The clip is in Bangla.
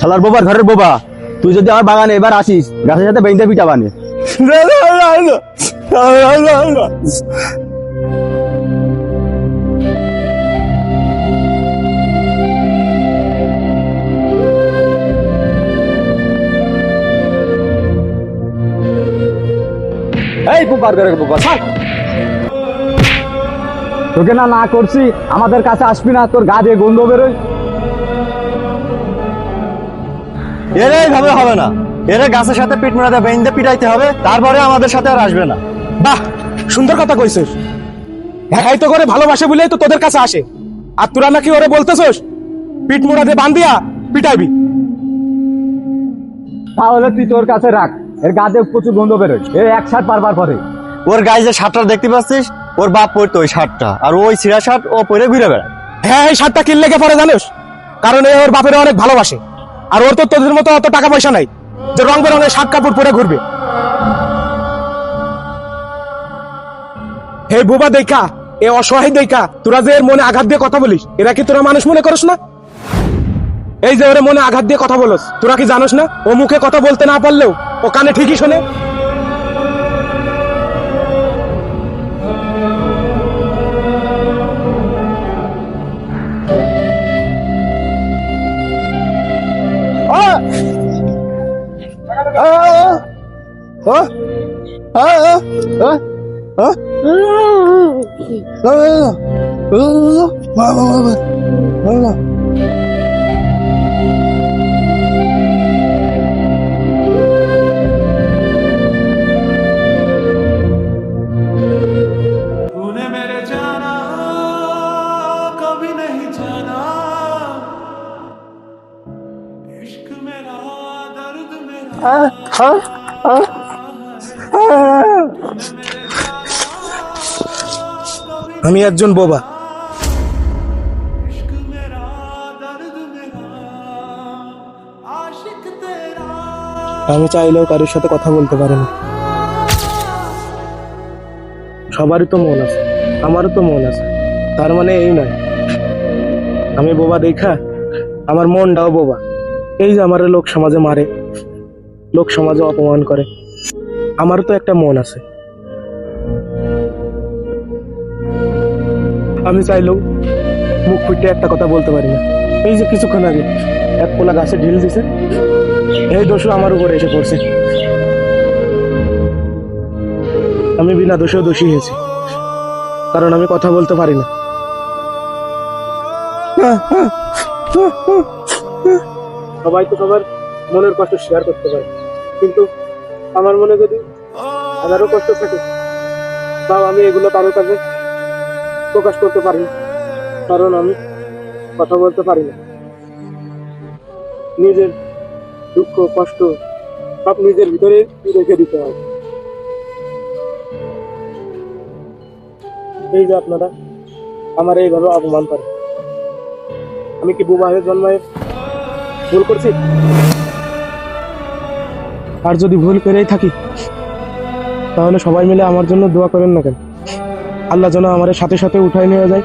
শালার বোবার ঘরের বোবা, তুই যদি আমার বাগানে এবার আসিস গাছের সাথে বেঁধে পিঠা বানে। এই বোবার ঘরের বোবা, থাক। তোকে না না করছি আমাদের কাছে আসবি না, তোর গা দিয়ে গন্ধ বেরোয়। এরে এইভাবে হবে না, এরে গাছের সাথে পিঠ মেরাতে বেঁধে পিটাইতে হবে, তারপরে আমাদের সাথে আর আসবে না। বাহ, সুন্দর কথা কইছিস। একাই তো করে ভালোবাসে বলেই তো তোদের কাছে আসে, আর তোরা নাকি ওরে বলতেছস পিঠ মোড়াতে বান্ধিয়া পিটাইবি। তাহলে তুই তোর কাছে রাখ, এর গা দিয়ে প্রচুর গন্ধ বেরোয়। এই এক শার্ট পারবার পরে ওর গায়ে যে শার্টটা দেখতে পাচ্ছিস, ওর বাপ পরতো ওই শার্টটা, আর ওই ছিঁড়া শার্ট ও পরে ঘুরে বেড়ায়। হ্যাঁ, এই শার্টটা কিনলে কে পরে জানিস? কারণ এ ওর বাপের অনেক ভালোবাসে, আর ওর তো তোদের মতো অত টাকা পয়সা নাই যে রং বেরঙের শার্ট কাপড় পরে ঘুরবে। হে বোবা দেখা, এ অসহায় দেখা তোরা যে এর মনে আঘাত দিয়ে কথা বলিস, এরা কি তোরা মানুষ মনে করিস না? এই যে ওরে মনে আঘাত দিয়ে কথা বলস, তোরা কি জানোস না ও মুখে কথা বলতে না পারলেও ও কানে ঠিকই শোনে। तूने मेरे जाना कभी नहीं जाना, इश्क मेरा दर्द मेरा। আমি একজন বোবা, इश्क मेरा दर्द मेरा, आशिक तेरा। আমি চাইলেও কারোর সাথে কথা বলতে পারি না। সবারই তো মন আছে, আমারও তো মন আছে, তার মানে এই নয় আমি বোবা দেখা আমার মনটাও বোবা। এই যে আমার লোক সমাজে মারে, লোক সমাজে অপমান করে, আমারও তো একটা মন আছে। আমি চাইলেও মুখ ফুটে একটা কথা বলতে পারি না। এই যে কিছুক্ষণ আগে এক পোলা গাছে ঢিল দিছে, এই দোষও আমার উপরে এসে পড়ছে। আমি বিনা দোষেও দোষী হয়েছি, কারণ আমি কথা বলতে পারি না। সবাই তো সবার মনের কষ্ট শেয়ার করতে পারে, কিন্তু আমার মনে যদি হাজারো কষ্ট থাকে, তাও আমি এগুলো কারোর কাছে প্রকাশ করতে পারি না, কারণ আমি কথা বলতে পারি না। নিজের দুঃখ কষ্ট সব নিজের ভিতরে রেখে দিতে হয়। এই যে আপনারা আমার এইভাবে অপমান করে, আমি কি বোবা হয়ে জন্মায় ভুল করছি? আর যদি ভুল করেই থাকি তাহলে সবাই মিলে আমার জন্য দোয়া করেন না কেন? আল্লাহ যেন আমার সাথে সাথে উঠাই নিয়ে যায়।